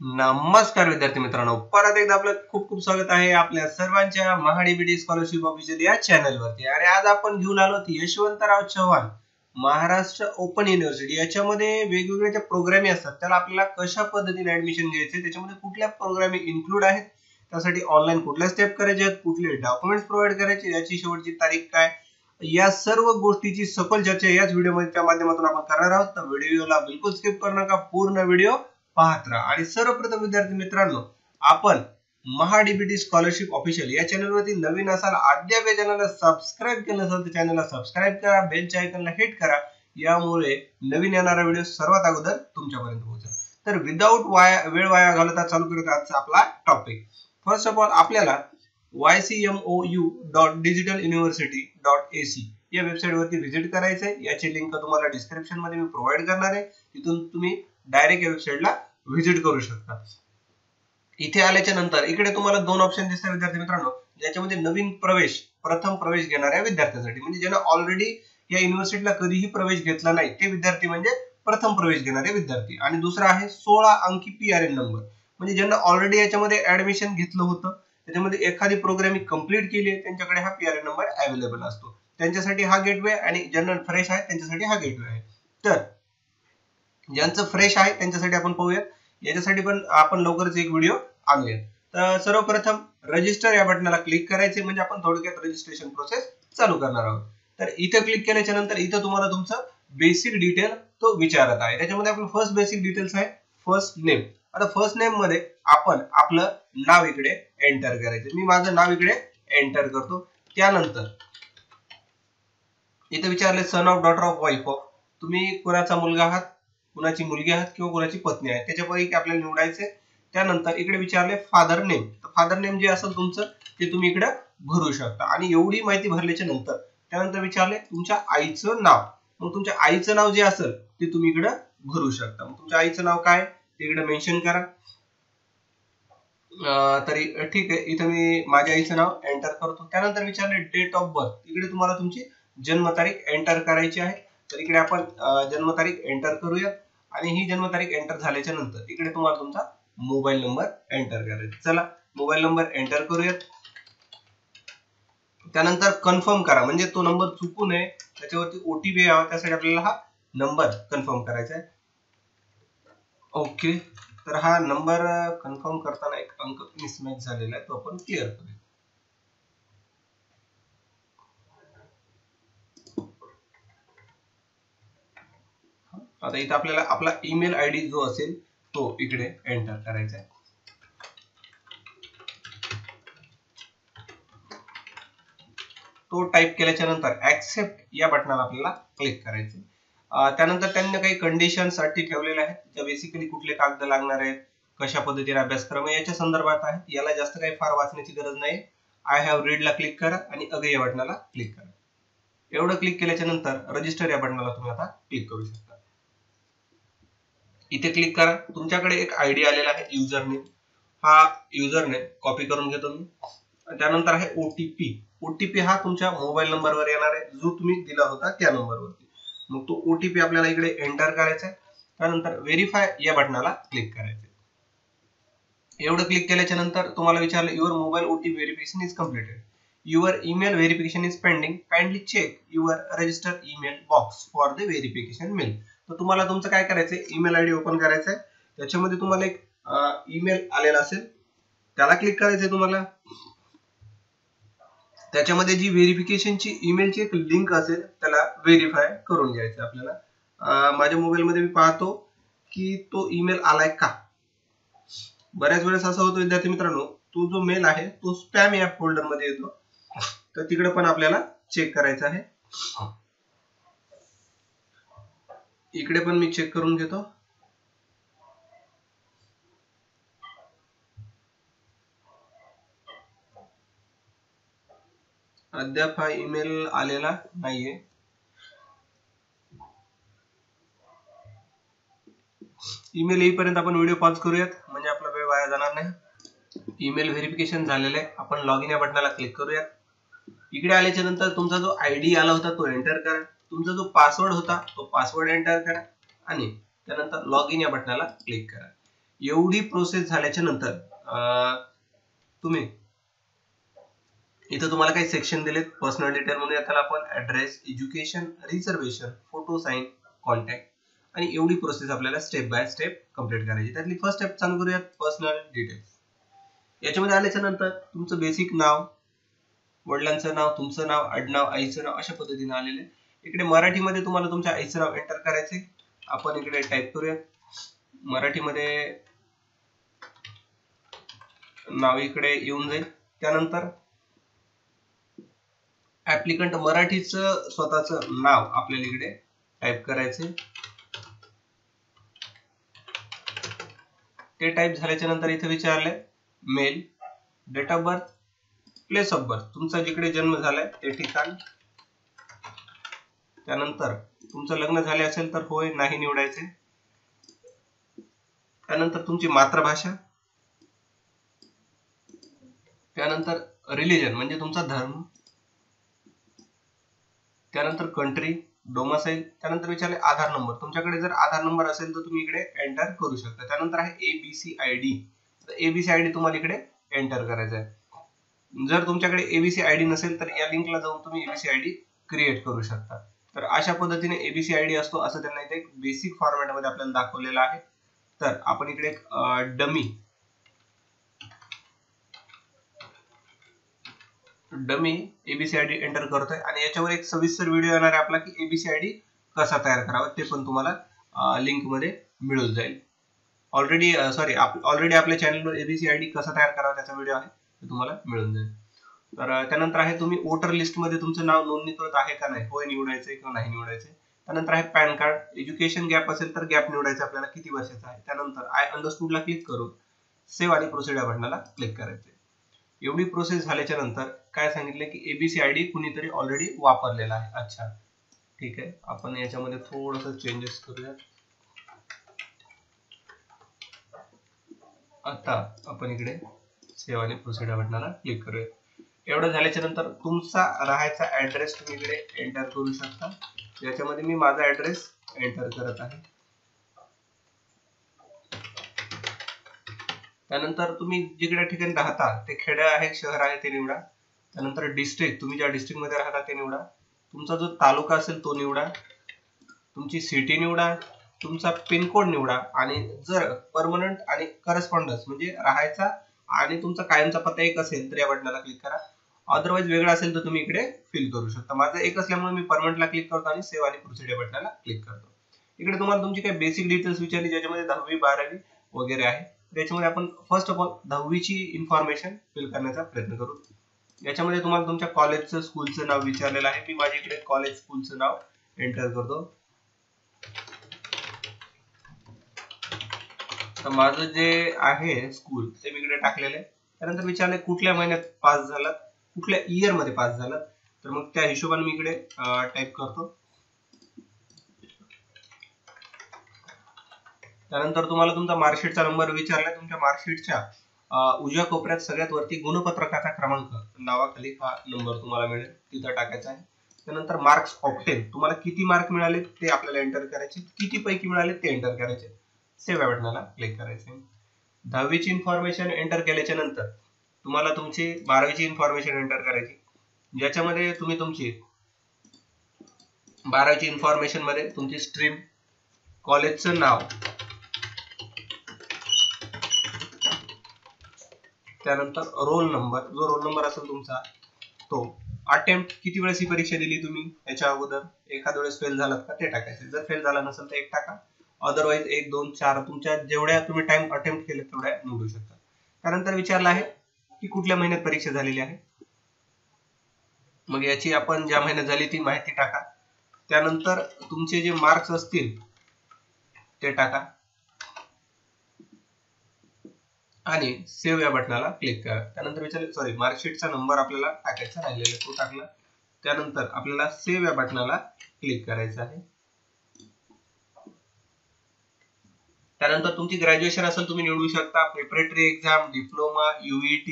नमस्कार विद्यार्थी मित्रांनो, परत एकदा आपलं खूप खूप स्वागत आहे आपल्या सर्वांच्या महाडीबीटी स्कॉलरशिप ऑफिशियल या चॅनल वरती। आणि आज आपण घेऊन आलो यशवंतराव चव्हाण महाराष्ट्र ओपन युनिव्हर्सिटी। याच्यामध्ये वेगवेगळे जे प्रोग्राम असतात त्याला आपल्याला कशा पद्धतीने ऍडमिशन घ्यायचे, त्याच्यामध्ये कुठल्या प्रोग्राम इन्क्लूड आहेत, त्यासाठी ऑनलाइन कुठल्या स्टेप करायचे आहेत, कुठले डॉक्युमेंट्स प्रोव्हाइड करायचे, याची शेवटची तारीख काय, या सर्व गोष्टीची सखोल चर्चा याच व्हिडिओच्या माध्यमातून आपण करणार आहोत। तर व्हिडिओला बिलकुल स्किप करू नका, पूर्ण व्हिडिओ पाहत राहा। आणि सर्वप्रथम विद्यार्थी मित्रांनो, आपण महाडीबीटी स्कॉलरशिप ऑफिशियल या चॅनल वरती नवीन असाल, अद्याप या चॅनलला सबस्क्राइब केलं नसेल तर चॅनलला सबस्क्राइब करा, बेलच्या आयकॉनला हिट करा, यामुळे नवीन येणारा व्हिडिओ सर्वात अगोदर तुमच्यापर्यंत पोहोचेल। तर विदाउट वेळ वाया घालवता चालू करूया आजचा आपला टॉपिक। फर्स्ट ऑफ ऑल आपल्याला ycmou.digitaluniversity.ac या वेबसाईट वरती व्हिजिट करायचं आहे। याची लिंक तुम्हाला डिस्क्रिप्शन मध्ये मी प्रोव्हाइड करणार आहे, तिथून तुम्ही डायरेक्ट या वेबसाईटला व्हिजिट करू शकता। इथे आल्याच्या नंतर इकडे तुम्हाला दोन ऑप्शन दिसतात विद्यार्थी मित्रांनो, ज्याच्यामध्ये नवीन प्रवेश, प्रथम प्रवेश घेणाऱ्या विद्यार्थ्यांसाठी, म्हणजे ज्यांना ऑलरेडी या युनिव्हर्सिटीला कधीही प्रवेश घेतला नाही ते विद्यार्थी म्हणजे प्रथम प्रवेश घेणारे विद्यार्थी। आणि दुसरा आहे 16 अंकी पीआरएन नंबर, म्हणजे ज्यांना ऑलरेडी याच्यामध्ये ऍडमिशन घेतलं होतं, त्याच्यामध्ये एखादी प्रोग्रामिंग कंप्लीट केली आहे, त्यांच्याकडे हा पीआरएन नंबर अवेलेबल असतो, त्यांच्यासाठी हा गेटवे, आणि ज्यांना फ्रेश आहे त्यांच्यासाठी हा गेटवे आहे। तर ज्यांचं फ्रेश आहे त्यांच्यासाठी आपण पाहूया, याच्यासाठी पण आपण लवकरच एक व्हिडिओ आणूया। तर सर्वप्रथम रजिस्टर या बटनाला क्लिक करायचे, म्हणजे आपण थोडक्यात रजिस्ट्रेशन प्रोसेस चालू करणार आहोत। तर इथे क्लिक केल्याच्या नंतर इथे तुम्हाला तुमचं बेसिक डिटेल तो विचारत आहे। त्याच्यामध्ये आपलं फर्स्ट बेसिक डिटेल्स आहे फर्स्ट नेम। आता फर्स्ट नेम मध्ये आपण आपलं नाव इकडे एंटर करायचं, मी माझं नाव इकडे एंटर करतो। त्यानंतर इथे विचारले son of, daughter of, wife of, तुम्ही कुणाचा मुलगा आहात, कुणाची मुलगी आहात किंवा कुणाची पत्नी आहे, त्याच्यापैकी आपल्याला निवडायचे। त्यानंतर इकडे विचारले फादर नेम, तर फादर नेम जे असेल तुमचं ते तुम्ही इकडे भरू शकता। आणि एवढी माहिती भरल्याच्या नंतर त्यानंतर विचारले तुमच्या आईचं नाव, मग तुमच्या आईचं नाव जे असेल ते तुम्ही इकडे भरू शकता। मग तुमच्या आईचं नाव काय ते इकडे मेन्शन करा। तरी ठीक आहे, इथे मी माझ्या आईचं नाव एंटर करतो। त्यानंतर विचारले डेट ऑफ बर्थ, इकडे तुम्हाला तुमची जन्मतारीख एंटर करायची आहे, तर इकडे आपण जन्मतारीख एंटर करूया। आणि ही जन्मतारीख एंटर झाल्याच्या नंतर इकडे तुम्हाला तुमचा मोबाईल नंबर एंटर करायचा। चला मोबाईल नंबर एंटर करूयात। त्यानंतर कन्फर्म करा, म्हणजे तो नंबर चुकू नये, त्याच्यावरती ओटीपी यावा, त्यासाठी आपल्याला हा नंबर कन्फर्म करायचा आहे। ओके, तर हा नंबर कन्फर्म करताना एक अंक मिसमॅच झालेला आहे, तो आपण क्लिअर करूया। आता इथे आपल्याला आपला ईमेल आयडी जो असेल तो इकडे एंटर करायचा आहे। तो टाइप केल्याच्या नंतर ऍक्सेप्ट या बटनाला आपल्याला क्लिक करायचे। त्यानंतर त्यांनी काही कंडिशन साठी ठेवलेले आहेत, त्या बेसिकली कुठले कागद लागणार आहेत, कशा पद्धतीने अभ्यासक्रम याच्या संदर्भात आहेत, याला जास्त काही फार वाचण्याची गरज नाही। आय हॅव रीड ला क्लिक करा आणि अगे या बटनाला क्लिक करा। एवढं क्लिक केल्याच्या नंतर रजिस्टर या बटनाला तुम्ही आता क्लिक करू शकता। इथे क्लिक करा, तुमच्याकडे एक आयडी आलेला आहे युजर नेम, हा युजर नेम कॉपी करून घेतो मी। त्यानंतर आहे ओटीपी, ओटीपी हा तुमच्या मोबाईल नंबरवर येणार आहे, जो तुम्ही दिला होता त्या नंबरवरती, मग तो ओटीपी आपल्याला इकडे एंटर करायचा आहे। त्यानंतर व्हेरीफाय या बटनाला क्लिक करायचं। एवढं क्लिक केल्याच्या नंतर तुम्हाला विचारलं your mobile OTP verification is completed, your email verification is pending, kindly check your register email box for the verification mail. तर तुम्हाला तुमचं काय करायचंय, ईमेल आयडी ओपन करायचा आहे, त्याच्यामध्ये तुम्हाला एक ईमेल आलेला असेल, त्याला क्लिक करायचंय तुम्हाला। त्याच्यामध्ये जी व्हेरिफिकेशनची ईमेलची एक लिंक असेल त्याला व्हेरीफाय करून घ्यायचं आपल्याला। माझ्या मोबाईल मध्ये मी पाहतो की तो ईमेल आलाय का। बऱ्याच वेळेस असं होतं विद्यार्थी मित्रांनो, तो जो मेल आहे तो स्पॅम या फोल्डर मध्ये येतो, तर तिकडे पण आपल्याला चेक करायचं आहे। इकडे पण मी चेक करून घेतो। अद्याप हा ईमेल आलेला नाहीये। ईमेल येईपर्यंत आपण व्हिडिओ पॉज करूयात, म्हणजे आपला वेळ वाया जाणार नाही। ईमेल व्हेरिफिकेशन झालेलं आहे, आपण लॉग इन या बटनाला क्लिक करूयात। इकडे आल्याच्या नंतर तुमचा जो आयडी आला होता तो एंटर करा, तुमचा जो पासवर्ड होता तो पासवर्ड एंटर करा, आणि त्यानंतर लॉग इन या बटनाला क्लिक करा। एवढी प्रोसेस झाल्याच्या नंतर तुम्ही इथं तुम्हाला काही सेक्शन दिलेत पर्सनल डिटेल म्हणून याला आपण address, education, reservation, photo sign, contact आणि एवढी प्रोसेस आपल्याला स्टेप बाय स्टेप कंप्लीट करायची. त्यातली फर्स्ट स्टेप चालू करूयात पर्सनल डिटेल्स. याच्यामध्ये आल्याच्या नंतर तुमचं बेसिक नाव, वडिलांचं नाव, तुमचं नाव, आडनाव, आईचं नाव अशा पद्धतीने आलेले. इकडे मराठीमध्ये तुम्हाला तुमच्या आईचं नाव एंटर करायचे. आपण इकडे टाइप करूयात मराठीमध्ये नाव इकडे येऊन जाईल. त्यानंतर ऍप्लिकंट मराठीचं स्वतःचं नाव आपल्याला इकडे टाइप करायचे. ते टाइप झाल्याच्या नंतर इथे विचारलंय male, date of birth, place of birth, तुमचा जिकडे जन्म झालाय ते ठिकाण. त्यानंतर तुमचं लग्न झाले असेल तर होय नाही निवडायचे. त्यानंतर तुमची मातृभाषा, त्यानंतर रिलीजन म्हणजे तुमचा धर्म, त्यानंतर कंट्री, डोमासाईल, त्यानंतर विचारले आधार नंबर. तुमच्याकडे जर आधार नंबर असेल तर तुम्ही इकडे एंटर करू शकता. त्यानंतर आहे ABCID. तर ABCID तुम्हाला इकडे एंटर करायचं आहे. जर तुमच्याकडे ABCID नसेल तर या लिंकला जाऊन तुम्ही ABCID क्रिएट करू शकता. तर अशा पद्धतीने ABCID असतो असं त्यांना इथे एक बेसिक फॉर्मॅट मध्ये आपल्याला दाखवलेलं आहे. तर आपण इकडे एक डमी ABCID एंटर करतोय आणि याच्यावर एक सविस्तर व्हिडिओ येणार आहे आपला की ABCID कसा तयार करावा ते पण तुम्हाला लिंक मध्ये मिळून जाईल. ऑलरेडी आपल्या चॅनलवर ABCID कसा तयार करावा त्याचा व्हिडिओ आहे, ते तुम्हाला मिळून जाईल. तर त्यानंतर आहे तुम्ही वोटर लिस्ट मध्ये तुमचं नाव नोंदणीकृत आहे का नाही, होय निवडायचंय किंवा नाही निवडायचंय. त्यानंतर आहे पॅन कार्ड, एज्युकेशन गॅप असेल तर गॅप निवडायचं आपल्याला किती वर्षाचा आहे. त्यानंतर आय अंडरस्टूड ला क्लिक करून सेव्ह आणि प्रोसीड या बटनाला क्लिक करायचे. एवढी प्रोसेस झाल्याच्या नंतर काय सांगितलं की ABCID कुणीतरी ऑलरेडी वापरलेला आहे. अच्छा ठीक आहे, आपण याच्यामध्ये थोडंसं चेंजेस करूया. आता आपण इकडे सेव्ह आणि प्रोसीड या बटनाला क्लिक करूया. एवढं झाल्याच्या नंतर तुमचा राहायचा ऍड्रेस तुम्ही इकडे एंटर करू शकता. याच्यामध्ये मी माझा ऍड्रेस एंटर करत आहे. त्यानंतर तुम्ही जिकडे ठिकाणी राहता ते खेडे आहे, शहर आहे ते निवडा. त्यानंतर डिस्ट्रिक्ट, तुम्ही ज्या डिस्ट्रिक्ट मध्ये राहता ते निवडा. तुमचा जो तालुका असेल तो निवडा. तुमची सिटी निवडा. तुमचा पिनकोड निवडा आणि जर परमनंट आणि करस्पॉन्डन्स म्हणजे राहायचा आणि तुमचा कायमचा पत्ता एक असेल तर या बटनाला क्लिक करा. अदरवाइज वेगळा असेल तर तुम्ही इकडे फिल करू शकता. माझं एक असल्यामुळे मी परमनंटला क्लिक करतो आणि सेव्ह आणि प्रोसीड या बटनाला क्लिक करतो. इकडे तुम्हाला तुमची काही बेसिक डिटेल्स विचारली ज्याच्यामध्ये 10वी 12वी वगैरे आहे. त्याच्यामध्ये आपण फर्स्ट ऑफ ऑल 10वीची इन्फॉर्मेशन फिल करण्याचा प्रयत्न करू. याच्यामध्ये तुम्हाला तुमच्या कॉलेजचं स्कूलचं नाव विचारलेलं आहे. मी माझ्या इकडे कॉलेज स्कूलचं नाव एंटर करतो. तर माझं जे आहे स्कूल ते मी इकडे टाकलेलं आहे. त्यानंतर विचारले कुठल्या महिन्यात पास झालात, कुठल्या इयर मध्ये पास झालात, तर मग त्या हिशोबाने मी इकडे टाइप करतो. त्यानंतर तुम्हाला तुमचा मार्कशीटचा नंबर विचारला. तुमच्या मार्कशीटच्या उजव्या कोपऱ्यात सगळ्यात वरती गुणपत्रकाचा क्रमांक नावाखाली हा नंबर तुम्हाला मिळेल, तिथं टाकायचा आहे. त्यानंतर मार्क्स ऑब्टेन, तुम्हाला किती मार्क मिळाले ते आपल्याला एंटर करायचे, किती पैकी मिळाले ते एंटर करायचे. सेव्ह या बटनाला क्लिक करायचे. 10वीची इन्फॉर्मेशन एंटर केल्याच्या नंतर तुम्हाला तुमची 12वीची इन्फॉर्मेशन एंटर करायची, ज्याच्यामध्ये तुम्ही तुमची 12वीची इन्फॉर्मेशन मध्ये तुमची स्ट्रीम, कॉलेजचं नाव, त्यानंतर रोल नंबर, जो रोल नंबर असेल तुमचा तो, अटेम्प्ट किती वेळेस ही परीक्षा दिली तुम्ही याच्या अगोदर, एखाद्या वेळेस फेल झालात का ते टाकायचे. जर फेल झाला नसेल तर 1 टाका, अदरवाइज 1 2 4 तुमच्या जेवढ्या तुम्ही टाइम अटेम्प्ट केले तेवढ्या निवडू शकता. त्यानंतर विचारलं आहे की कुठल्या महिन्यात परीक्षा झालेली आहे, मग याची आपण ज्या महिन्यात झाली ती माहिती टाका. त्यानंतर तुमचे जे मार्क्स असतील ते टाका आणि सेव्ह या बटनाला क्लिक करा. त्यानंतर विचारले मार्कशीटचा नंबर आपल्याला टाकायचा राहिलेला तो टाकला. त्यानंतर आपल्याला सेव्ह या बटनाला क्लिक करायचं आहे. त्यानंतर तुमची ग्रॅज्युएशन असेल तुम्ही निवडू शकता, प्रिपरेटरी एक्झाम, डिप्लोमा, UET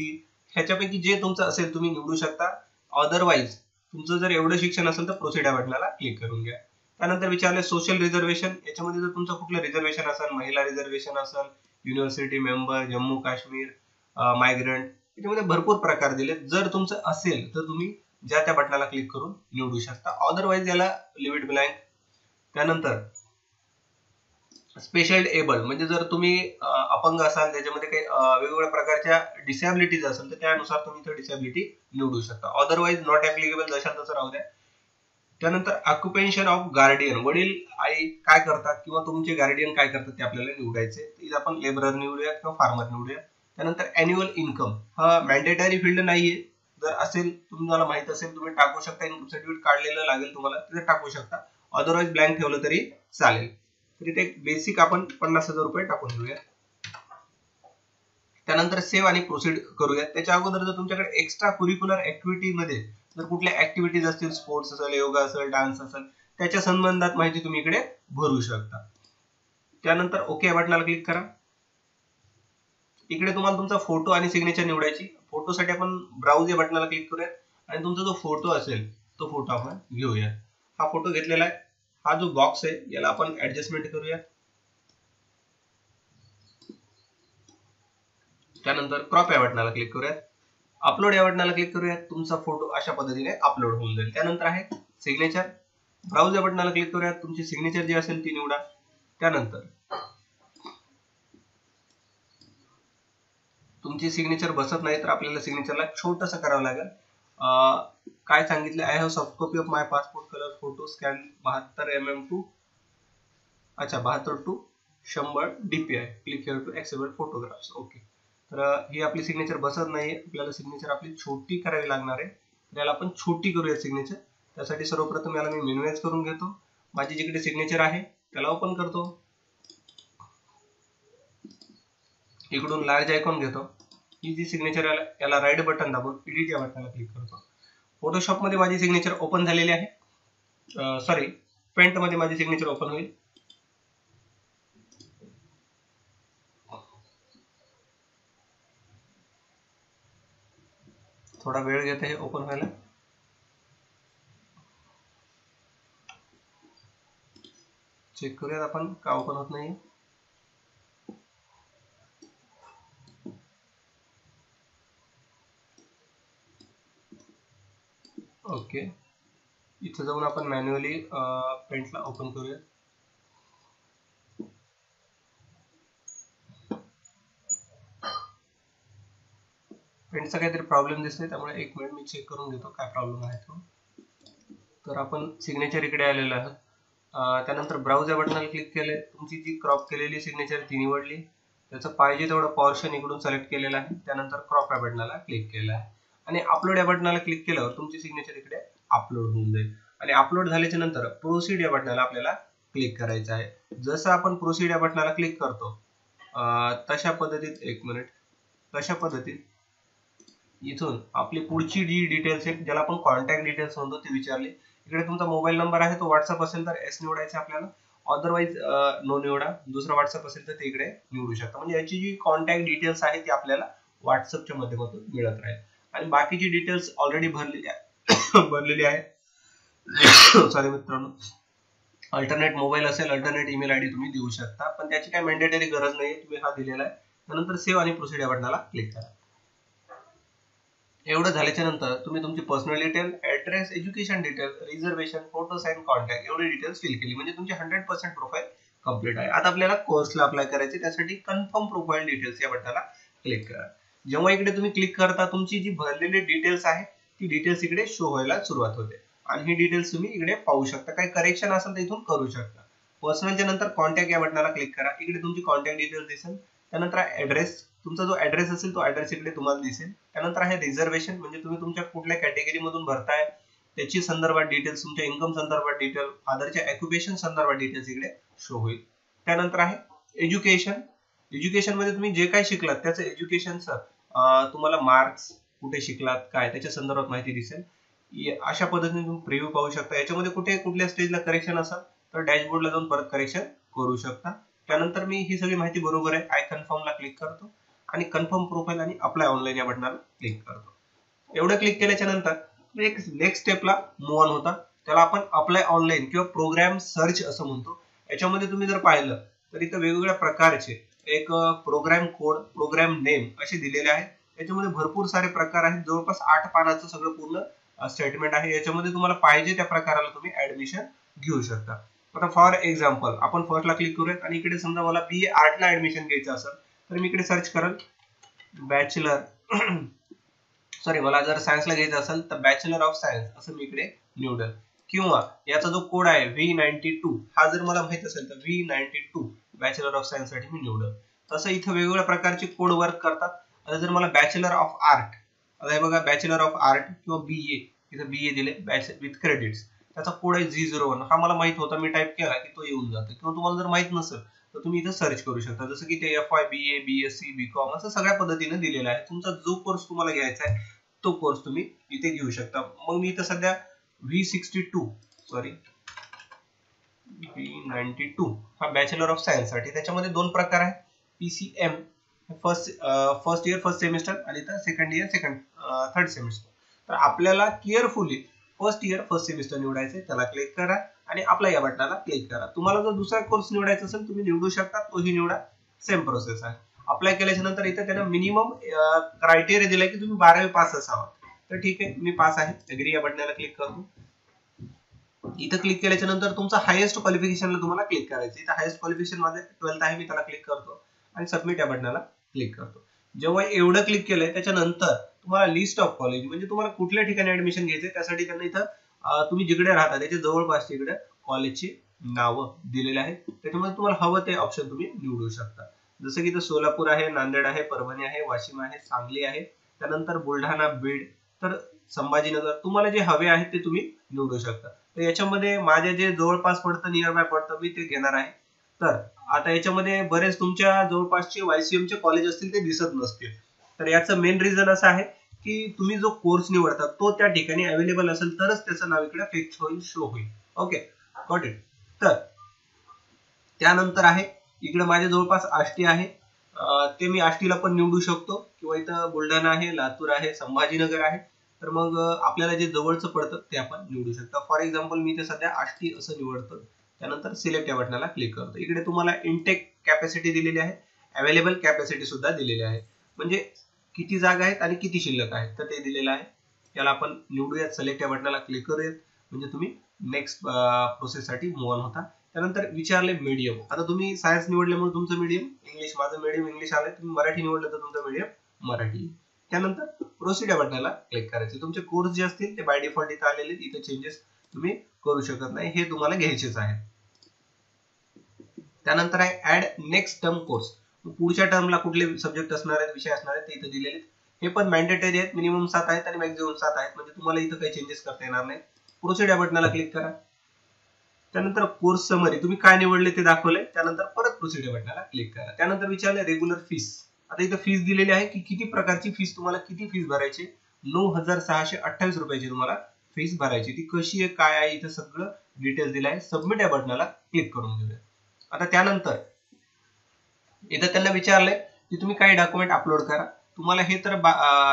ह्याच्यापैकी जे तुमचं असेल तुम्ही निवडू शकता. अदरवाइज तुमचं जर एवढं शिक्षण असेल तर प्रोसीड या बटनाला क्लिक करून घ्या. त्यानंतर विचारले सोशल रिझर्वेशन, याच्यामध्ये जर तुमचं कुठलं रिझर्वेशन असेल, महिला रिझर्वेशन असेल, university member, Jammu Kashmir, migrant, याच्यामध्ये भरपूर प्रकार दिले. जर तुमचं असेल तर तुम्ही ज्या त्या बटनाला क्लिक करून निवडू शकता. अदरवाईज याला लिव्ह इट ब्लँक. त्यानंतर स्पेशल एबल म्हणजे जर तुम्ही अपंग असाल, त्याच्यामध्ये काही वेगवेगळ्या प्रकारच्या डिसॅबिलिटीज असेल तर त्यानुसार तुम्ही तो डिसॅबिलिटी निवडू शकता. अदरवाईज नॉट ऍप्लिकेबल जशा तसं राहू द्या. त्यानंतर ऑक्युपेशन ऑफ गार्डियन, वडील आई काय करतात किंवा तुमचे गार्डियन काय करतात ते आपल्याला निवडायचे. इथे आपण लेबरर निवडूयात किंवा फार्मर निवडूयात. त्यानंतर अॅन्युअल इन्कम, हा मॅन्डेटरी फील्ड नाहीये. जर असेल, तुम्हाला माहित असेल, तुम्ही टाकू शकता. इन्कम सर्टिफिकेट काढलेलं लागेल तुम्हाला, तिथे टाकू शकता. अदरवाईज ब्लँक ठेवलं तरी चालेल. तर इथे बेसिक आपण 50,000 रुपये टाकून घेऊया. त्यानंतर सेव्ह आणि प्रोसीड करूया. त्याच्या अगोदर जर तुमच्याकडे एक्स्ट्रा कुरिक्युलर ऍक्टिव्हिटी मध्ये जर कुठल्या ऍक्टिव्हिटीज असतील, स्पोर्ट्स असेल, योगा असेल, डान्स असेल, त्याच्या संबंधात माहिती तुम्ही इकडे भरू शकता. त्यानंतर ओके बटनाला क्लिक करा. इकडे तुम्हाला तुमचा फोटो आणि सिग्नेचर निवडायची. फोटोसाठी आपण ब्राउज या बटनाला क्लिक करूया आणि तुमचा जो फोटो असेल तो फोटो आपण घेऊया. हा फोटो घेतलेला आहे. हा जो बॉक्स आहे याला आपण ऍडजस्टमेंट करूया. त्यानंतर क्रॉप या बटनाला क्लिक करूयात. अपलोड या बटनाला क्लिक करूयात. तुमचा फोटो अशा पद्धतीने अपलोड होऊन जाईल. त्यानंतर आहे सिग्नेचर. ब्राउज या बटनाला क्लिक करूयात. तुमची सिग्नेचर जी असेल ती निवडा. त्यानंतर तुमची सिग्नेचर बसत नाही तर आपल्याला सिग्नेचरला छोटस करावं लागेल. काय सांगितलं, I have soft copy of my passport colour photo scan 72 to 100 DPI. Click here to accept photographs. Okay. तर ही आपली सिग्नेचर बसत नाही. आपल्याला सिग्नेचर आपली छोटी करावी लागणार आहे. त्याला आपण छोटी करूया सिग्नेचर. त्यासाठी सर्वप्रथम याला मी मिनिमाइज करून घेतो. माझी जिकडे सिग्नेचर आहे त्याला ओपन करतो. इकडून लार्ज आयकॉन घेतो. ही जी सिग्नेचर याला राईट बटन दाबून एडिट या बटनाला क्लिक करतो. फोटोशॉप मध्ये माझी सिग्नेचर ओपन झालेली आहे. सॉरी, पेंट मध्ये माझी सिग्नेचर ओपन होईल. थोडा वेळ घेते हे ओपन व्हायला. चेक करूयात आपण का ओपन होत नाही. ओके, इथे जाऊन आपण मॅन्युअली पेंटला ओपन करूया. पेंटचा काहीतरी प्रॉब्लेम दिसतोय, त्यामुळे एक मिनिट मी चेक करून घेतो काय प्रॉब्लेम आहे तो. तर आपण सिग्नेचर इकडे आलेलो आहोत. त्यानंतर ब्राउज या बटनाला क्लिक केले. तुमची जी क्रॉप केलेली सिग्नेचर ती निवडली. त्याचं पाहिजे तेवढं पोर्शन इकडून सिलेक्ट केलेलं आहे. त्यानंतर क्रॉप या बटनाला क्लिक केलं आहे आणि अपलोड या बटनाला क्लिक केल्यावर तुमची सिग्नेचर इकडे अपलोड होऊन जाईल. आणि अपलोड झाल्याच्या नंतर प्रोसीड या बटनाला आपल्याला क्लिक करायचं आहे. जसं आपण प्रोसीड या बटनाला क्लिक करतो तशा पद्धतीत, एक मिनिट, तशा पद्धतीत इथून आपली पुढची जी डिटेल्स आहेत, ज्याला आपण कॉन्टॅक्ट डिटेल्स म्हणतो, ते विचारले. इकडे तुमचा मोबाईल नंबर आहे तो व्हॉट्सअप असेल तर एस निवडायचा आपल्याला. अदरवाईज नो निवडा. दुसरा व्हॉट्सअप असेल तर ते इकडे निवडू शकता. म्हणजे याची जी कॉन्टॅक्ट डिटेल्स आहे ती आपल्याला व्हॉट्सअपच्या माध्यमातून मिळत राहील. आणि बाकीची डिटेल्स ऑलरेडी भरलेली आहे. सॉरी मित्रांनो, अल्टरनेट मोबाईल असेल, अल्टरनेट ईमेल आयडी तुम्ही देऊ शकता, पण त्याची काही मॅन्डेटरी गरज नाही. तुम्ही हा दिलेला आहे. त्यानंतर सेव्ह आणि प्रोसीड या बटनाला क्लिक करा. एवढं झाल्याच्या नंतर तुम्ही तुमची personal detail, address, education detail, reservation, photos and contact एवढी डिटेल्स फिल केली म्हणजे तुमची 100% प्रोफाईल कंप्लीट आहे. आता आपल्याला कोर्सला अप्लाय करायचे, त्यासाठी कन्फर्म प्रोफाईल डिटेल्स या बटनाला क्लिक करा. जेव्हा इकडे तुम्ही क्लिक करता तुमची जी भरलेली डिटेल्स आहे ती डिटेल्स इकडे शो व्हायला सुरुवात होते आणि ही डिटेल्स तुम्ही इकडे पाहू शकता. काही करेक्शन असेल तर इथून करू शकता. पर्सनलच्या नंतर कॉन्टॅक्ट या बटनाला क्लिक करा. इकडे तुमची कॉन्टॅक्ट डिटेल्स दिसेल. त्यानंतर ऍड्रेस, तुमचा जो ऍड्रेस असेल तो ऍड्रेस इकडे तुम्हाला दिसेल. त्यानंतर आहे रिझर्वेशन, म्हणजे तुम्ही तुमच्या कुठल्या कॅटेगरी मधून भरताय त्याची संदर्भात डिटेल्स, तुमच्या इन्कम संदर्भात डिटेल, फादरच्या ऑक्युपेशन संदर्भात डिटेल्स इकडे शो होईल. त्यानंतर आहे एज्युकेशन. एज्युकेशन मध्ये तुम्ही जे काही शिकलात त्याचं एज्युकेशनचं तुम्हाला मार्क्स, कुठे शिकलात काय, त्याच्या संदर्भात माहिती दिसेल. अशा पद्धतीने तुम्ही प्रिव्ह्यू पाहू शकता. याच्यामध्ये कुठे कुठल्या स्टेजला करेक्शन असेल तर डॅशबोर्डला जाऊन परत करेक्शन करू शकता. त्यानंतर मी ही सगळी माहिती बरोबर आहे आय कन्फर्मला क्लिक करतो आणि कन्फर्म प्रोफाईल आणि अप्लाय ऑनलाईन या बटनाला क्लिक करतो. एवढं क्लिक केल्याच्या नंतर नेक्स्ट स्टेपला मूव्ह ऑन होता. त्याला आपण अप्लाय ऑनलाईन किंवा प्रोग्राम सर्च असं म्हणतो. याच्यामध्ये तुम्ही जर पाहिलं तर इथं वेगवेगळ्या प्रकारचे एक प्रोग्राम कोड, प्रोग्राम नेम असे दिलेले आहे. याच्यामध्ये भरपूर सारे प्रकार आहेत. जवळपास 8 पानाचं सगळं पूर्ण स्टेटमेंट आहे. याच्यामध्ये तुम्हाला पाहिजे त्या प्रकाराला तुम्ही ऍडमिशन घेऊ शकता. आता फॉर एक्झाम्पल आपण फर्स्टला क्लिक करूयात आणि इकडे समजा मला BA आर्टला ऍडमिशन घ्यायचं असेल तर मी इकडे सर्च करेल बॅचलर सॉरी मला जर सायन्सला घ्यायचं असेल तर बॅचलर ऑफ सायन्स असं मी इकडे निवडेल. किंवा याचा जो कोड आहे V92 हा जर मला माहित असेल तर V92 बॅचलर ऑफ सायन्स साठी मी निवडेल. तसं इथं वेगवेगळ्या प्रकारचे कोड वर्क करतात. आता जर मला बॅचलर ऑफ आर्ट, आता हे बघा बॅचलर ऑफ आर्ट किंवा BA, इथं BA दिले विथ क्रेडिट्स, त्याचा कोड आहे G01. हा मला माहित होता, मी टाइप केला की तो येऊन जातो. किंवा तुम्हाला जर माहित नसेल तर तुम्ही इथं सर्च करू शकता. जसं की ते FY, BA, BSc, BCom असं सगळ्या पद्धतीने दिलेलं आहे. तुमचा जो कोर्स तुम्हाला घ्यायचा आहे तो कोर्स तुम्ही इथे घेऊ शकता. मग मी इथं सध्या V92 हा बॅचलर ऑफ सायन्स साठी, त्याच्यामध्ये 2 प्रकार आहेत. PCM first year first semester आणि सेकंड इयर थर्ड सेमिस्टर. तर आपल्याला carefully first year first semester निवडायचे, त्याला क्लिक करा आणि अप्लाय या बटनाला क्लिक करा. तुम्हाला जर दुसरा कोर्स निवडायचा असेल तुम्ही निवडू शकता, तोही निवडा, सेम प्रोसेस आहे. अप्लाय केल्याच्या नंतर इथे त्याने मिनिमम क्रायटेरिया दिलाय की तुम्ही 12वी पास असावा. तर ठीक आहे, मी पास आहे, एग्री या बटनाला क्लिक करतो. इथं क्लिक केल्याच्या नंतर तुमचं हायेस्ट क्वालिफिकेशनला तुम्हाला क्लिक करायचं. इथं हायेस्ट क्वालिफिकेशन माझं 12th आहे, मी त्याला क्लिक करतो आणि सबमिट या बटनाला क्लिक करतो. जेव्हा एवढं क्लिक केलंय त्याच्यानंतर तुम्हाला लिस्ट ऑफ कॉलेज, म्हणजे तुम्हाला कुठल्या ठिकाणी ऍडमिशन घ्यायचंय त्यासाठी त्यांना इथं तुम्ही जिकडे राहता त्याच्या जवळपासच्या इकडे कॉलेजची नावं दिलेली आहेत. त्याच्यामध्ये तुम्हाला हवं ते ऑप्शन तुम्ही निवडू शकता. जसं की इथं सोलापूर आहे, नांदेड आहे, परभणी आहे, वाशिम आहे, सांगली आहे, त्यानंतर बुलढाणा, बीड, तर संभाजीनगर, तुम्हाला जे हवे आहेत ते तुम्ही निवडू शकता. तर याच्यामध्ये माझे जे जवळपास पडतं, नियर बाय पडतं, मी ते घेणार आहे. तर आता याच्यामध्ये बरेच तुमच्या जवळपासचे YCM चे कॉलेज असतील ते दिसत नसतील. तर याचं मेन रिझन असं आहे की तुम्ही जो कोर्स निवडता तो त्या ठिकाणी अवेलेबल असेल तरच त्याचं नाव इकडे फिक्स होईल, शो होईल. Okay, got it. तर त्यानंतर आहे इकडे माझ्या जवळपास आष्टी आहे, ते मी आष्टीला पण निवडू शकतो. किंवा इथं बुलढाणा आहे, लातूर आहे, संभाजीनगर आहे. तर मग आपल्याला जे जवळचं पडतं ते आपण निवडू शकता. फॉर एक्झाम्पल मी ते सध्या आष्टी असं निवडतो. त्यानंतर सिलेक्ट या बटनाला क्लिक करतो. इकडे तुम्हाला इनटेक कॅपॅसिटी दिलेली आहे, अवेलेबल कॅपॅसिटी सुद्धा दिलेली आहे, म्हणजे किती जागा आहेत आणि किती शिल्लक आहेत तर ते दिलेलं आहे. त्याला आपण निवडूयात, सिलेक्ट या बटनाला क्लिक करूयात, म्हणजे तुम्ही नेक्स्ट प्रोसेस साठी मूव्ह ऑन होता. त्यानंतर विचारले मीडियम. आता तुम्ही सायन्स निवडल्यामुळे तुमचं मीडियम इंग्लिश, माझं मीडियम इंग्लिश आलंय. तुम्ही मराठी निवडलं तर तुमचं मीडियम मराठी. त्यानंतर प्रोसीड या बटनाला क्लिक करायचे. तुमचे कोर्स जे असतील ते बाय डिफॉल्ट इथे आलेले, इथे चेंजेस तुम्ही करू शकत नाही, हे तुम्हाला घ्यायचेच आहे. त्यानंतर आहे ऍड नेक्स्ट टर्म कोर्स. पुढच्या टर्मला कुठले सब्जेक्ट असणार आहेत, विषय असणार आहेत ते इथे दिलेले. हे पण मॅन्डेटरी आहेत, मिनिमम 7 आहेत आणि मॅक्झिमम 7 आहेत, म्हणजे तुम्हाला इथं काही चेंजेस करता येणार नाही. प्रोसीड या बटनाला क्लिक करा. त्यानंतर कोर्स समरी, तुम्ही काय निवडले ते दाखवले. त्यानंतर परत प्रोसीड या बटनाला क्लिक करा. त्यानंतर विचारले रेग्युलर फीस. आता इथं फीस दिलेली आहे की किती प्रकारची फीस, तुम्हाला किती फीस भरायची. 9,628 रुपयाची तुम्हाला फीस भरायची. ती कशी आहे, काय आहे, इथं सगळं डिटेल्स दिलं आहे. सबमिट या बटनाला क्लिक करून घेऊया. आता त्यानंतर इथं त्यांना विचारलंय की तुम्ही काही डॉक्युमेंट अपलोड करा. तुम्हाला हे तर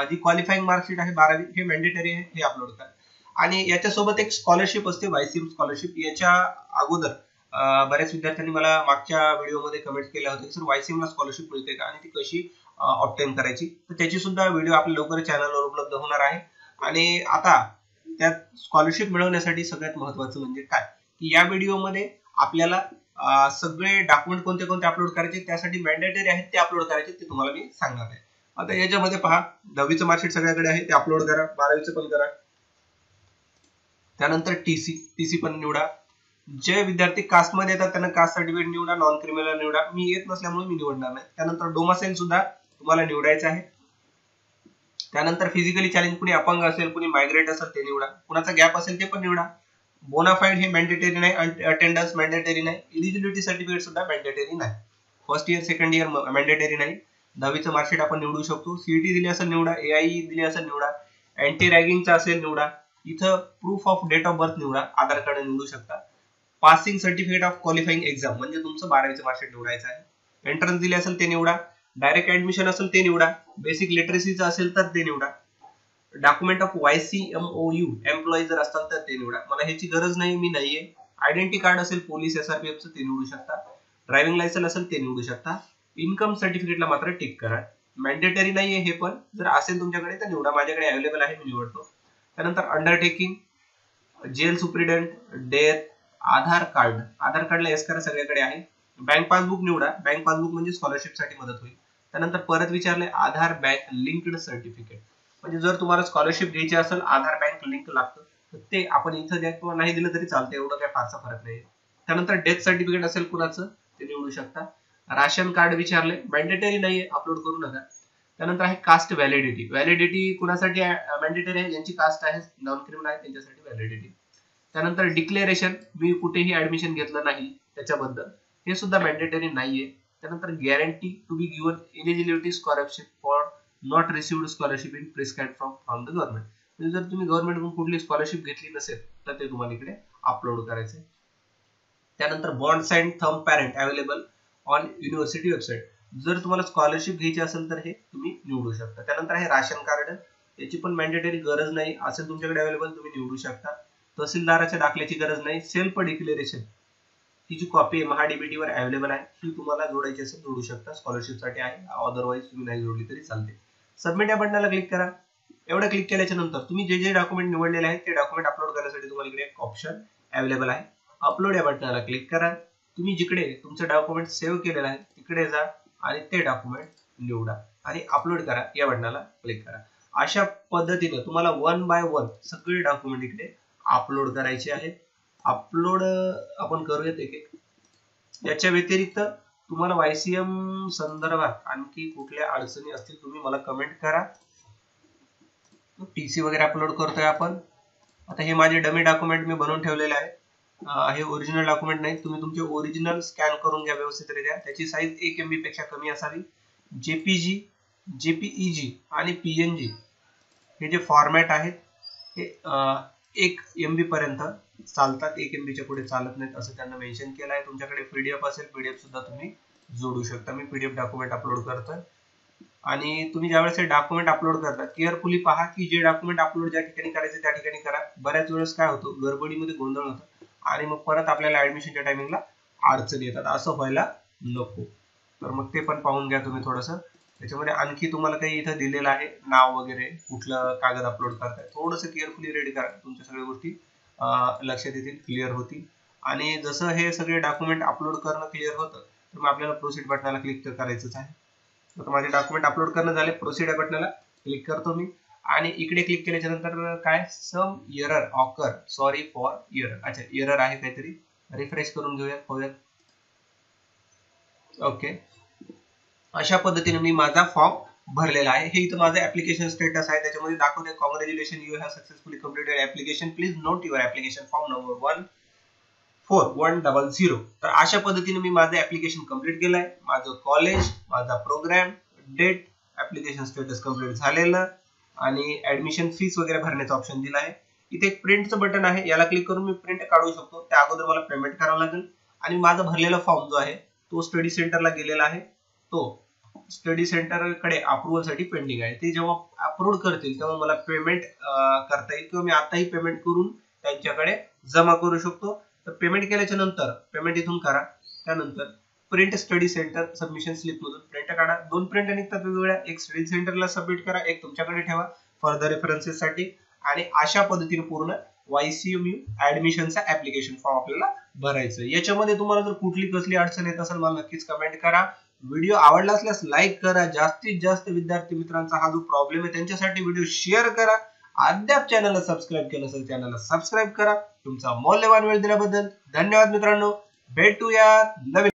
जी क्वालिफाईंग मार्कशीट आहे 12वी हे मॅन्डेटरी आहे, हे अपलोड करा. आणि याच्यासोबत एक स्कॉलरशिप असते, YCM स्कॉलरशिप. याच्या अगोदर बऱ्याच विद्यार्थ्यांनी मला मागच्या व्हिडिओमध्ये कमेंट केल्या होत्या सर YCM ला स्कॉलरशिप मिळते का आणि ती कशी ऑब्टेन करायची. तर त्याची सुद्धा व्हिडिओ आपल्या लवकर चॅनलवर उपलब्ध होणार आहे. आणि आता त्या स्कॉलरशिप मिळवण्यासाठी सगळ्यात महत्त्वाचं म्हणजे काय की या व्हिडिओमध्ये आपल्याला सगळे डॉक्युमेंट कोणते कोणते अपलोड करायचे, त्यासाठी मॅन्डेटरी आहेत ते अपलोड करायचे, ते तुम्हाला मी सांगणार आहे. आता याच्यामध्ये पहा, 10वीचं मार्कशीट सगळ्याकडे आहे ते अपलोड करा, 12वीचं पण करा. त्यानंतर टीसी पण निवडा. जे विद्यार्थी कास्ट मध्ये येतात त्यांना कास्ट सर्टिफिकेट निवडा, नॉन क्रिमिनल निवडा. मी येत नसल्यामुळे मी निवडणार नाही. त्यानंतर डोमासाईल सुद्धा तुम्हाला निवडायचं आहे. त्यानंतर फिजिकली चॅलेंज, कुणी अपंग असेल, कुणी मायग्रेट असेल ते निवडा, कुणाचा गॅप असेल ते पण निवडा. बोनाफाईड हे मॅन्डेटरी नाही, अटेंडन्स मॅन्डेटरी नाही, एलिजिबिलिटी सर्टिफिकेट सुद्धा मॅन्डेटरी नाही. First year second year mandatory नाही. 10वीचं मार्कशीट आपण निवडू शकतो. CET दिली असेल निवडा, AI दिली असेल निवडा, अँटी रॅगिंगचा असेल निवडा. इथं proof of date of birth निवडा, आधार कार्ड निवडू शकता. Passing certificate of qualifying exam म्हणजे तुमचं 12वीचं मार्कशीट निवडायचं आहे. एंट्रन्स दिली असेल ते निवडा, डायरेक्ट ऍडमिशन असेल ते निवडा, बेसिक लिटरसीचं असेल तर ते निवडा. डॉक्युमेंट ऑफ YCMOU एम्प्लॉई जर असतात तर ते निवडा. मला ह्याची गरज नाही, मी नाहीये. आयडेंटिटी कार्ड असेल पोलीस SRPF चं ते निवडू शकता. ड्रायव्हिंग लायसन्स असेल ते निवडू शकता. इन्कम सर्टिफिकेटला मात्र टिक करा. मॅन्डेटरी नाहीये हे, पण जर असेल तुमच्याकडे तर निवडा. माझ्याकडे अवेलेबल आहे, मी निवडतो. त्यानंतर अंडरटेकिंग, जेल सुप्रिडंट, डेथ, आधार कार्डला येस करा, सगळ्याकडे आहे. बँक पासबुक निवडा. बँक पासबुक म्हणजे स्कॉलरशिप साठी मदत होईल. त्यानंतर परत विचारले आधार बँक लिंक्ड सर्टिफिकेट, म्हणजे जर तुम्हाला स्कॉलरशिप घ्यायची असेल आधार बँक लिंक लागतं, तर ते आपण इथं द्या किंवा नाही दिलं तरी चालतं, एवढं काही फारसा फरक नाही. त्यानंतर डेथ सर्टिफिकेट असेल कुणाचं ते निवडू शकता. राशन कार्ड विचारले, मॅन्डेटरी नाहीये, अपलोड करू नका. त्यानंतर आहे कास्ट व्हॅलिडिटी. व्हॅलिडिटी कुणासाठी मॅन्डेटरी आहे, ज्यांची कास्ट आहे, नॉन क्रिमिनल आहे, त्यांच्यासाठी व्हॅलिडिटी. त्यानंतर डिक्लेरेशन, मी कुठेही ऍडमिशन घेतलं नाही त्याच्याबद्दल, हे सुद्धा मॅन्डेटरी नाहीये. त्यानंतर guarantee to be given eligibility scholarship for not received scholarship in prescribe from the government, म्हणजे जर तुम्ही गव्हर्नमेंटकडून कुठली स्कॉलरशिप घेतली नसेल तर ते तुम्हाला इकडे अपलोड करायचे. त्यानंतर bond sign thumb parent available on university website, जर तुम्हाला स्कॉलरशिप घ्यायची असेल तर हे तुम्ही निवडू शकता. त्यानंतर आहे राशन कार्ड, याची पण मॅन्डेटरी गरज नाही, असेल तुमच्याकडे अवेलेबल तुम्ही निवडू शकता. तहसीलदाराच्या दाखल्याची गरज नाही. सेल्फ डिक्लेरेशन, ही जी कॉपी आहे महाडीबीटी वर अवेलेबल आहे, ही तुम्हाला जोडायची असेल जोडू शकता, स्कॉलरशिप साठी आहे, अदरवाईज तुम्ही नाही जोडली तरी चालते. सबमिट या बटनाला क्लिक करा. एवढं क्लिक केल्याच्या नंतर तुम्ही जे जे डॉक्युमेंट निवडलेले आहेत ते डॉक्युमेंट अपलोड करण्यासाठी तुम्हाला इकडे एक ऑप्शन अवेलेबल आहे. अपलोड या बटनाला क्लिक करा. तुम्ही जिकडे तुमचं डॉक्युमेंट सेव्ह केलेलं आहे तिकडे जा आणि ते डॉक्युमेंट निवडा आणि अपलोड करा या बटनाला क्लिक करा. अशा पद्धतीने तुम्हाला वन बाय वन सगळे डॉक्युमेंट इकडे अपलोड करायचे आहेत. अपलोड आपण करूयात एक एक. याच्या व्यतिरिक्त तुम्हाला YCM संदर्भात आणखी कुठल्या अडचणी असतील तुम्ही मला कमेंट करा. PC वगैरे अपलोड करतोय आपण. आता हे माझे डमी डॉक्युमेंट मी बनवून ठेवलेले आहे. हे ओरिजिनल डॉक्युमेंट नाही, तुम्ही तुमचे ओरिजिनल स्कॅन करून घ्या व्यवस्थितरित्या. त्याची साईज 1 MB पेक्षा कमी असावी. JPG, JPEG आणि PNG हे जे फॉर्मॅट आहेत हे 1 MB पर्यंत चालतात, 1 MB च्या पुढे चालत नाहीत असं त्यांना मेन्शन केलं आहे. तुमच्याकडे PDF असेल, PDF सुद्धा तुम्ही जोडू शकता. मी PDF डॉक्युमेंट अपलोड करतोय. आणि तुम्ही ज्यावेळेस हे डॉक्युमेंट अपलोड करता केअरफुली पहा की जे डॉक्युमेंट अपलोड ज्या ठिकाणी करायचं त्या ठिकाणी करा. बऱ्याच वेळेस काय होतं, गडबडीमध्ये गोंधळ होतो आणि मग परत आपल्याला ऍडमिशनच्या टायमिंगला अडचणी येतात, असं व्हायला नको. तर मग ते पण पाहून घ्या तुम्ही थोडंसं. त्याच्यामध्ये आणखी तुम्हाला काही इथं दिलेलं आहे नाव वगैरे, कुठलं कागद अपलोड करताय, थोडंसं केअरफुली रेडी करा, तुमच्या सगळ्या गोष्टी लक्षात येतील, क्लिअर होतील. आणि जसं हे सगळे डॉक्युमेंट अपलोड करणं क्लिअर होतं तर मग आपल्याला प्रोसीड बटनाला क्लिक करायचंच आहे. तर माझे डॉक्युमेंट अपलोड करणं झाले, प्रोसीड या बटनाला क्लिक करतो मी. आणि इकडे क्लिक केल्याच्या नंतर काय, some error occur, sorry for error. अच्छा, एरर आहे काहीतरी, रिफ्रेश करून घेऊयात, पाहूयात. ओके, अशा पद्धतीने मी माझा फॉर्म भरलेला आहे. हे इथं माझं ऍप्लिकेशन स्टेटस आहे, त्याच्यामध्ये दाखवते congratulation, you have successfully completed application, please note your application form number 14100. तर अशा पद्धतीने मी माझं ऍप्लिकेशन कंप्लीट केलंय. माझं कॉलेज, माझा program, date, application status complete झालेलं आणि ऍडमिशन फीस वगैरे भरण्याचा ऑप्शन दिला आहे. इथे एक प्रिंटचं बटन आहे, याला क्लिक करून मी प्रिंट काढू शकतो. त्या अगोदर मला पेमेंट करावं लागेल. आणि माझा भरलेला फॉर्म जो आहे तो स्टडी सेंटरला गेलेला आहे, तो स्टडी सेंटर कडे अप्रुव्हल साठी पेंडिंग आहे. ते जेव्हा अप्रूव्ह करतील तेव्हा मला पेमेंट करता येईल किंवा मी आताही पेमेंट करून त्यांच्याकडे जमा करू शकतो. तर पेमेंट केल्याच्या नंतर पेमेंट इथून करा. त्यानंतर print study centre submission slip मधून प्रिंट काढा. 2 प्रिंट निघतात वेगवेगळ्या, एक स्टडी सेंटरला सबमिट करा, एक तुमच्याकडे ठेवा फर्दर रेफरन्सेस साठी. आणि अशा पद्धतीने पूर्ण YCMU ऍडमिशनचा ऍप्लिकेशन फॉर्म आपल्याला भरायचं. याच्यामध्ये तुम्हाला जर कुठली कसली अडचण येत असेल मला नक्कीच कमेंट करा. व्हिडिओ आवडला असल्यास लाईक करा. जास्तीत जास्त विद्यार्थी मित्रांचा हा जो प्रॉब्लेम आहे त्यांच्यासाठी व्हिडिओ शेअर करा. अद्याप चॅनलला सबस्क्राईब केलं असेल चॅनलला सबस्क्राईब करा. तुमचा मौल्यवान वेळ दिल्याबद्दल धन्यवाद मित्रांनो. भेटूया नवीन